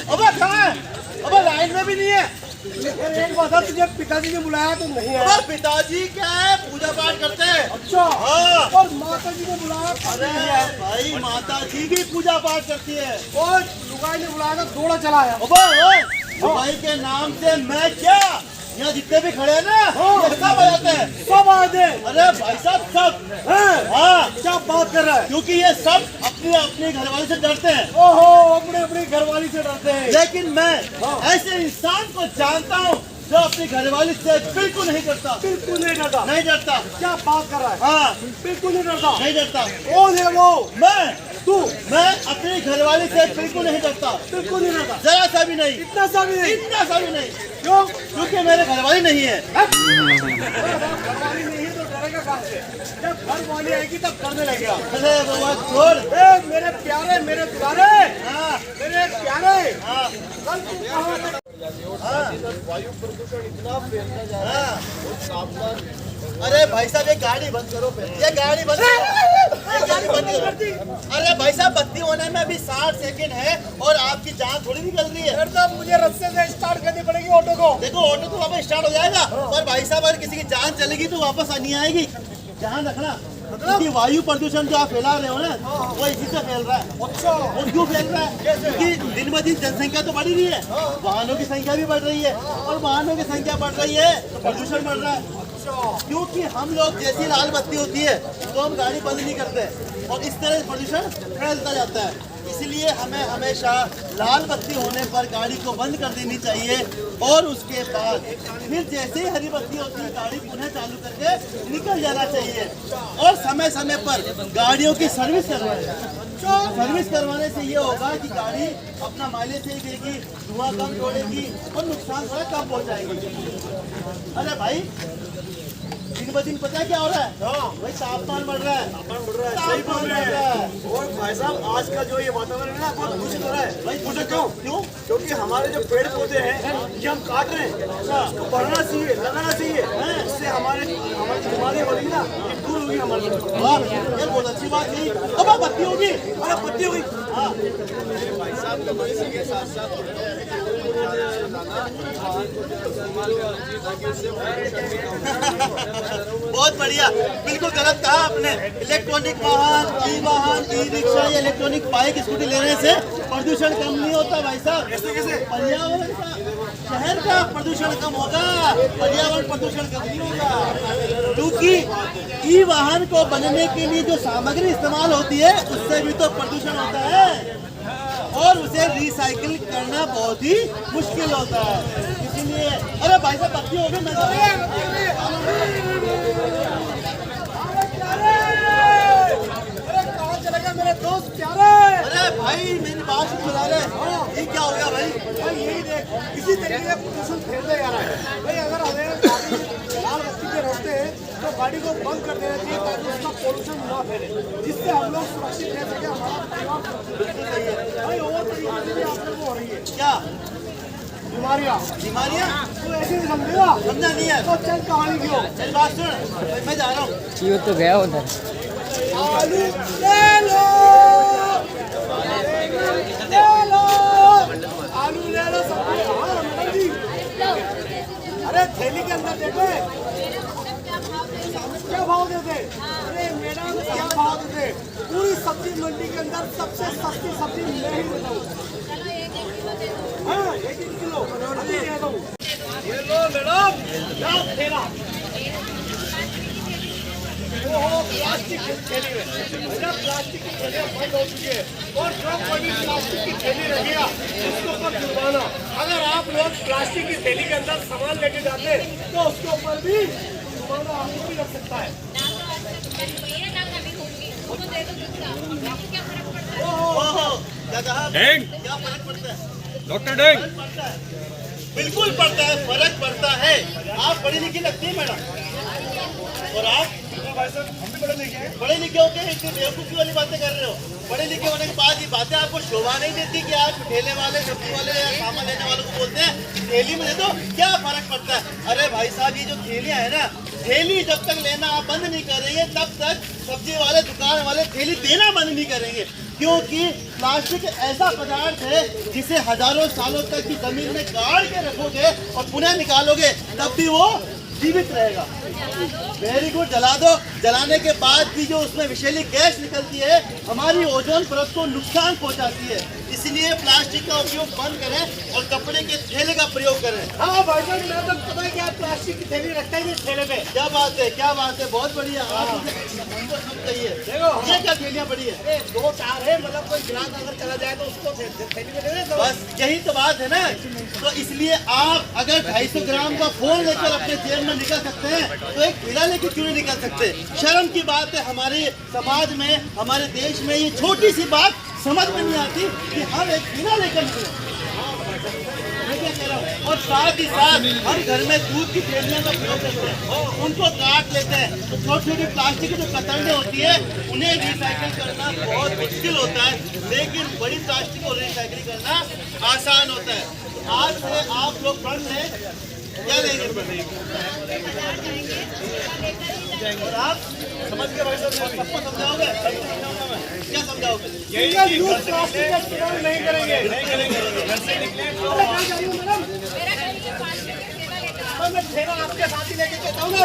अबे कहाँ है? अबे लाइन में भी नहीं है। एक बात है, तुझे पिताजी ने बुलाया तो नहीं है? पिताजी क्या है, पूजा पाठ करते हैं। अच्छा हाँ। और माता जी ने बुलाया? अरे भाई माता जी भी पूजा पाठ करती है। और लुगाई ने बुलाया तो दौड़ा चला आया। लुगाई के नाम से मैं क्या, यहाँ जितने भी खड़े हैं ना ये सब आ जाते हैं। सब आते हैं? अरे भाई साहब सब। हाँ क्या बात कर रहा है? क्योंकि ये सब अपनी अपनी घरवाली से डरते हैं। ओहो, अपने अपनी घरवाली से डरते हैं। लेकिन मैं ऐसे इंसान को जानता हूँ जो अपनी घरवाली से बिल्कुल नहीं डरता। बिल्कुल नहीं डरता? नहीं डरता। क्या बात कर रहा है? हाँ बिल्कुल नहीं डरता। नहीं डरता। कौन है वो? मैं। तू? मैं अपनी घरवाली से बिल्कुल नहीं डरता। बिल्कुल नहीं डरता? जरा सा भी नहीं। इतना सा भी नहीं? इतना सा भी नहीं। क्यों? क्योंकि मेरे घरवाली नहीं है। घरवाली नहीं है तो डरेगा कहाँ से? जब घरवाली आएगी तब डरने लगेगा। अरे बाबा छोड़। मेरे प्यारे, मेरे दुलारे, मेरे प्यारे, कल तू कहाँ वायु प्रदूषण इतना फैलता जा रहा है। अरे भाई साहब ये गाड़ी बंद करो पहले। ये गाड़ी बंद करो। ये गाड़ी बंद करो। अरे भाई साहब बत्ती होने में अभी 60 सेकंड है और आपकी जान थोड़ी निकल रही है। तो मुझे रास्ते से स्टार्ट करनी पड़ेगी ऑटो को। देखो ऑटो तो वापस स्टार्ट हो जाएगा और भाई साहब अगर किसी की जान चलेगी तो वापस नहीं आएगी। ध्यान रखना क्योंकि वायु प्रदूषण जो आप फैला रहे हो ना वो इसी से फैल रहा है। अच्छा और क्यों फैल रहा है? क्योंकि दिन ब दिन जनसंख्या तो बढ़ रही है, वाहनों की संख्या भी बढ़ रही है और वाहनों की संख्या बढ़ रही है तो प्रदूषण बढ़ रहा है। क्योंकि हम लोग जैसी लाल बत्ती होती है तो हम गाड़ी बंद नहीं करते और इस तरह प्रदूषण फैलता जाता है। इसलिए हमें हमेशा लाल बत्ती होने पर गाड़ी को बंद कर देनी चाहिए और उसके बाद फिर जैसे ही हरी बत्ती होती है गाड़ी पुनः चालू करके निकल जाना चाहिए। और समय समय पर गाड़ियों की सर्विस करवाएं। सर्विस करवाने से ये होगा कि गाड़ी अपना माइलेज सही देगी, धुआं कम छोड़ेगी और नुकसान थोड़ा कम पहुँचाएगी। अरे भाई दिन ब दिन पता है क्या हो रहा है? भाई तापमान बढ़ रहा है। तापमान बढ़ रहा है। सही बोल रहे हैं। और भाई साहब आज का जो ये वातावरण है ना बहुत दूषित हो रहा है। भाई पूछो क्यों? क्यों? क्योंकि हमारे जो पेड़ पौधे हैं ये हम काट रहे हैं। उसको बढ़ना चाहिए, लगाना चाहिए। इससे हमारी बीमारी हो रही है ना ये दूर होगी हमारी। ये बहुत अच्छी बात थी। अब बत्ती होगी। अरे बत्ती होगी। हाँ भाई साहब तो इसी के साथ साथ बहुत बढ़िया, बिल्कुल गलत कहा आपने। इलेक्ट्रॉनिक वाहन, ई वाहन, ई रिक्शा या इलेक्ट्रॉनिक बाइक स्कूटी लेने से प्रदूषण कम नहीं होता भाई साहब। कैसे? पर्यावरण का, शहर का प्रदूषण कम होगा, पर्यावरण प्रदूषण कम नहीं होगा। क्योंकि ई वाहन को बनने के लिए जो सामग्री इस्तेमाल होती है उससे भी तो प्रदूषण होता है और उसे रिसाइकिल करना बहुत ही मुश्किल होता है। इसीलिए अरे भाई साहब बत्ती हो गई। कहाँ चले गए मेरे दोस्त प्यारे? अरे भाई मेरी बात सुन बता रहे ये क्या हो गया भाई? भाई यही देख इसी तरीके से प्रदूषण फैलता जा रहा है। भाई अगर हमें लाल बत्ती पे रोकते हैं तो गाड़ी को बंद कर देना चाहिए ताकि उसका पोल्यूशन ना फैले, जिससे हम लोग सुरक्षित रह सके, हमारा परिवार बिल्कुल सही है। भाई और तरीके से भी आप लोग को हो रही है क्या बीमारियाँ? तो ऐसे ही समझेगा? समझा नहीं है तो चल कहानी की हो। चल बात सुन, मैं जा रहा हूँ। ये तो गया उधर। आलू ले लो, आलू ले लो सब। अरे थैली के अंदर देखो क्या भाव देते? अरे मैडम क्या भाव देते? पूरी सब्जी मंडी के अंदर सबसे सस्ती सब्जी मैं ही देता हूँ। हाँ 1 किलो अभी दे दो। ये लो मैडम क्या थैला। प्लास्टिक की थैली में प्लास्टिक की थैलियाँ बंद हो चुकी है और जो कोई प्लास्टिक की थैली रखेगा उसके ऊपर जुर्माना। अगर आप लोग प्लास्टिक की थैली के अंदर सामान लेके जाते हैं तो उसके ऊपर भी जुर्माना आपको भी लग सकता है। क्या फर्क पड़ता है डॉक्टर डेंग? बिल्कुल पड़ता है, फर्क पड़ता है। आप पढ़ी लिखी लगती है मैडम और आप हम भी पढ़े लिखे हैं। पढ़े लिखे होकर इतनी बेवकूफ़ी वाली बातें कर रहे हो। पढ़े लिखे होने के बाद ये बातें आपको शोभा नहीं देती कि आप ठेले वाले, सब्जी वाले या सामान लेने वालों को बोलते हैं थैली में दे दो, क्या फर्क पड़ता है? अरे भाई साहब ये जो थैलियाँ है ना, थैली जब तक लेना आप बंद नहीं करेंगे तब तक सब्जी वाले दुकान वाले थैली देना बंद नहीं करेंगे। क्योंकि प्लास्टिक ऐसा पदार्थ है जिसे हजारों सालों तक की जमीन में गाड़ के रखोगे और पुनः निकालोगे तब भी वो जीवित रहेगा। वेरी गुड, जला दो। जलाने के बाद भी जो उसमें विषैली गैस निकलती है हमारी ओजोन परत को नुकसान पहुंचाती है। इसलिए प्लास्टिक का उपयोग बंद करें और कपड़े के थैले का प्रयोग करें। हाँ भाई साहब, मैं तो पता है क्या प्लास्टिक की थैली रखता ही नहीं थैले पे। क्या बात है, क्या बात है, बहुत बढ़िया। आप हमको सब चाहिए। देखो ये क्या थैलियाँ बड़ी है? 2-4 है, मतलब कोई गिलास अगर चला जाए तो उसको थैली में दे दे। बस यही तो बात है ना। तो इसलिए आप अगर 250 ग्राम का फोन लेकर अपने जेब में निकल सकते हैं तो एक थैला लेकर क्यों नहीं निकल सकते? शर्म की बात है, हमारे समाज में, हमारे देश में ये छोटी सी बात समझ में नहीं आती कि हम एक थैला लेकर निकले। और साथ ही साथ हम घर में दूध की थैलियों का प्रयोग करते हैं, उनको काट लेते हैं तो छोटी छोटी प्लास्टिक की जो कतरनें होती है उन्हें रिसाइकिल करना बहुत मुश्किल होता है, लेकिन बड़ी प्लास्टिक को रिसाइकिल करना आसान होता है। आज से आप लोग पढ़ लें, क्या लेंगे और आप समझ के भाई साहब सबको समझाओगे? क्या समझाओगे? सिंगल यूज प्लास्टिक का इस्तेमाल नहीं करेंगे। मैं थैला आपके साथ ही लेके चलता हूँ ना।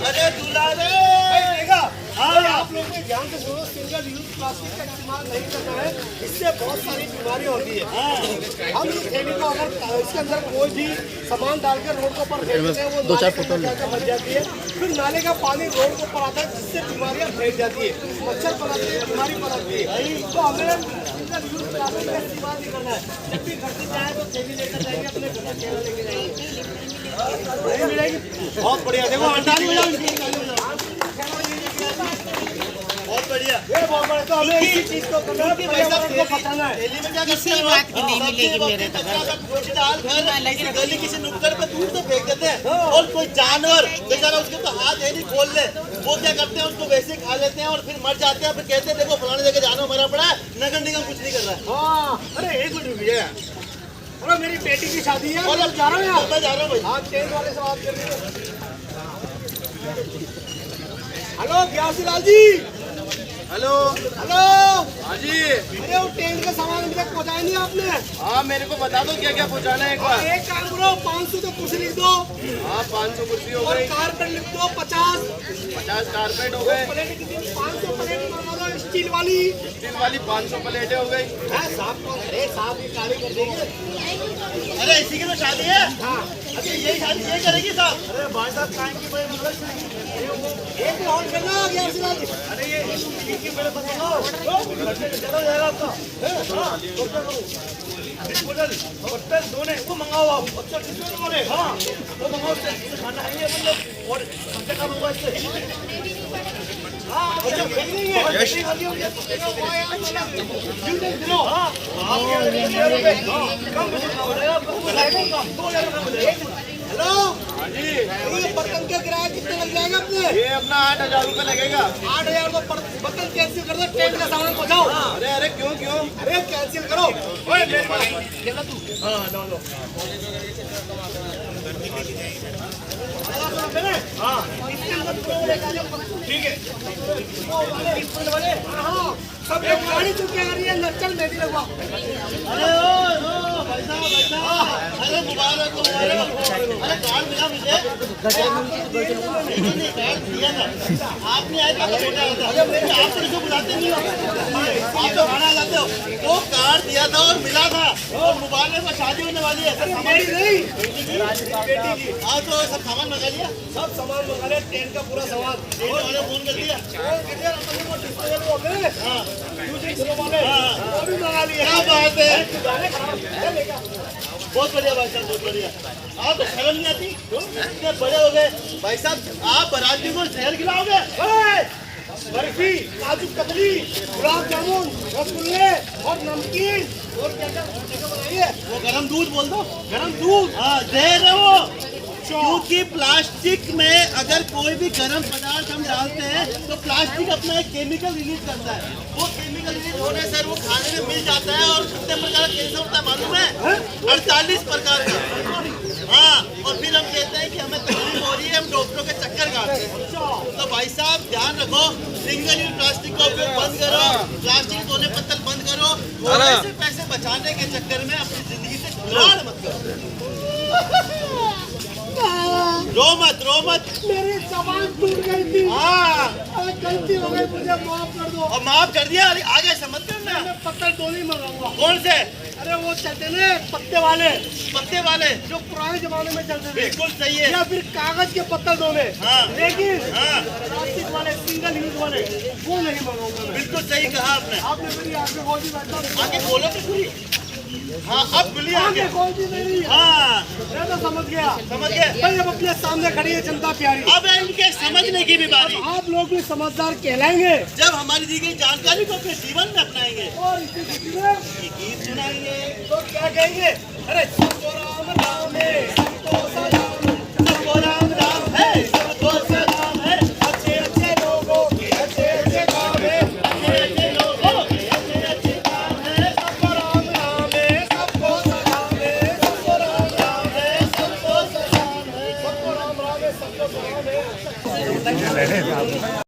अरे दुलारे, आप लोग को ध्यान से सुनो, सिंगल यूज प्लास्टिक का इस्तेमाल नहीं करना है, इससे बहुत सारी बीमारियां होती है। हम इस थैली को अगर इसके अंदर कोई भी सामान डालकर रोड के ऊपर फेंक देते हैं, वो 2-4 फोटो बच जाती है, फिर नाले का पानी रोड के ऊपर आता है जिससे बीमारियां फैल जाती है, मच्छर पनपते हैं, बीमारी पनपती है। तो हमें सिंगल यूज प्लास्टिक का इस्तेमाल नहीं करना है। जब भी घर से जाए तो थैली लेकर जाएंगे, अपने घर का थैला लेके जाएंगे, नहीं मिलेगी। बहुत बढ़िया। देखो ताली बजाओ इनकी, ताली बजाओ। बहुत बढ़िया। ये बहुत बड़ा, तो हमें इसी चीज को करना है, पर्यावरण को बचाना है। दिल्ली में क्या किसी बात की नहीं मिलेगी मेरे तक। किसी गली किसी नुक्कड़ पे दूर से फेंक देते हैं और कोई जानवर बेचारा उसके तो हाथ है नहीं खोल ले, वो क्या करते हैं उसको वैसे खा लेते हैं और फिर मर जाते हैं। फिर कहते हैं देखो फलाने जगह जाना मरा पड़ा है, नगर निगम कुछ नहीं कर रहा है। हाँ, अरे एक मिनट रुकिए। अरे मेरी बेटी की शादी है, और मैं जा रहा हूँ यार। मैं जा रहा हूँ भाई। हाँ, ट्रेन वाले से बात कर रही है। Hello Gyasulal ji. Hello hello. हाँ जी। अरे वो ट्रेन का सामान अभी तक पहुँचाया नहीं आपने? हाँ, मेरे को बता दो क्या क्या पहुँचाना है एक बार। एक काम करो, 500 तो कुर्सी लिख दो। हाँ, 500 कुर्सी हो और गई, कारपेट लिख दो 50। 50 कारपेट हो गए, प्लेट कितनी? 500 प्लेट मंगा दो स्टील वाली। स्टील वाली 500 प्लेटें हो गई। साहब को, अरे साहब की गाड़ी कर देंगे। अरे इसी की तो शादी है। हाँ, अच्छा यही शादी यही करेगी साहब? अरे भाई साहब खाएंगे भाई, मतलब एक राउंड करना ग्यासुलाल जी। अरे ये मेरे पास चलो जाएगा आपका। होटल दोने वो मंगाओ आप। अच्छा कितने बोले? हाँ वो मंगाओ, खाना है ये मतलब, और खर्चा कम होगा इससे। हाँ अच्छा भेजेंगे। हेलो ये बर्तन का किराया कितने लग जाएगा अपने? ये अपना 8,000 रुपये लगेगा। 8,000 तो बर्तन कैंसिल कर दो, ट्रेन का सामान पहुँचाओ। अरे अरे क्यों क्यों? अरे कैंसिल करो। ओए मेरे पास खेला तू। हाँ लो लो। हाँ ठीक है। हाँ सब एक गाड़ी चुके आ रही है, नक्सल मेहंदी लगवा। अरे ओ भाई साहब, अरे मुबारक हो, अरे कार्ड मिला मुझे। नहीं कार्ड दिया था, आप नहीं आए तो छोटा होता। आप तो इसको बुलाते नहीं हो, आप तो खाना लाते हो। वो कार्ड दिया था और मिला था और मुबारक को शादी होने वाली है। मेरी नहीं, बेटी की। हाँ तो सब सामान मंगा लिया, सब सामान मंगा लिया, ट्रेन का पूरा सामान। ट्रेन वाले फोन कर दिया। वो भी मंगा लिया। क्या बात है, बहुत बढ़िया भाई साहब, बहुत बढ़िया। आप तो शर्म नहीं आती, इतने बड़े हो गए भाई साहब, आप बाराती को शहर खिलाओगे? बर्फी, काजू कतली, गुलाब जामुन, रसगुल्ले और नमकीन और क्या बनाइए? वो गरम दूध बोल दो। गरम दूध। हाँ दे रहे वो, क्योंकि प्लास्टिक में अगर कोई भी गर्म पदार्थ हम डालते हैं तो प्लास्टिक अपना एक केमिकल रिलीज करता है। वो केमिकल रिलीज होने से वो खाने में मिल जाता है और कितने प्रकार का कैंसर होता है मालूम है? 48 प्रकार का। हाँ, और फिर हम कहते हैं कि हमें तकलीफ हो रही है, हम डॉक्टरों के चक्कर काटते हैं। तो भाई साहब ध्यान रखो, सिंगल यूज प्लास्टिक का उपयोग बंद करो, प्लास्टिक दोने पत्तल बंद करो, थोड़े से पैसे बचाने के चक्कर में अपनी जिंदगी से खिलवाड़ मत करो। रो मत। मेरी जबान टूट गई थी। हाँ, अरे गलती हो गई, मुझे माफ कर दो। और माफ कर दिया, आगे से मत करना। मैं पत्थर डोली मंगाऊंगा। कौन से? अरे वो चलते ना पत्ते वाले, जो जो पुराने जमाने में चलते थे। बिल्कुल सही है। या फिर कागज के पत्थर डोले। हाँ। लेकिन हाँ, प्लास्टिक वाले सिंगल यूज वाले वो नहीं मंगाऊंगा मैं। बिल्कुल सही कहा आपने। आपने मेरी आंखें खोल दी बैठा। आगे बोलो तो पूरी। हाँ, अब बोलिए आगे। आंखें खोल दी मेरी। हाँ, मैं तो समझ गया। समझ गए। भाई अब अपने सामने खड़ी है जनता प्यारी। अब इनके समझने की भी बारी। आप लोग भी समझदार कहलाएंगे जब हमारी दी गई जानकारी को अपने जीवन में अपनाएंगे, और इसी खुशी में ये गीत सुनाएंगे। तो क्या कहेंगे? अरे सबको राम राम है, सबको सलाम, सबको राम राम है, सबको सलाम है, अच्छे अच्छे लोगों के अच्छे अच्छे काम है, अच्छे अच्छे लोगों के अच्छे अच्छे काम है। सबको राम राम है, सबको सलाम है, सबको राम राम है, सबको सलाम है, सबको राम राम है, सबको सलाम है।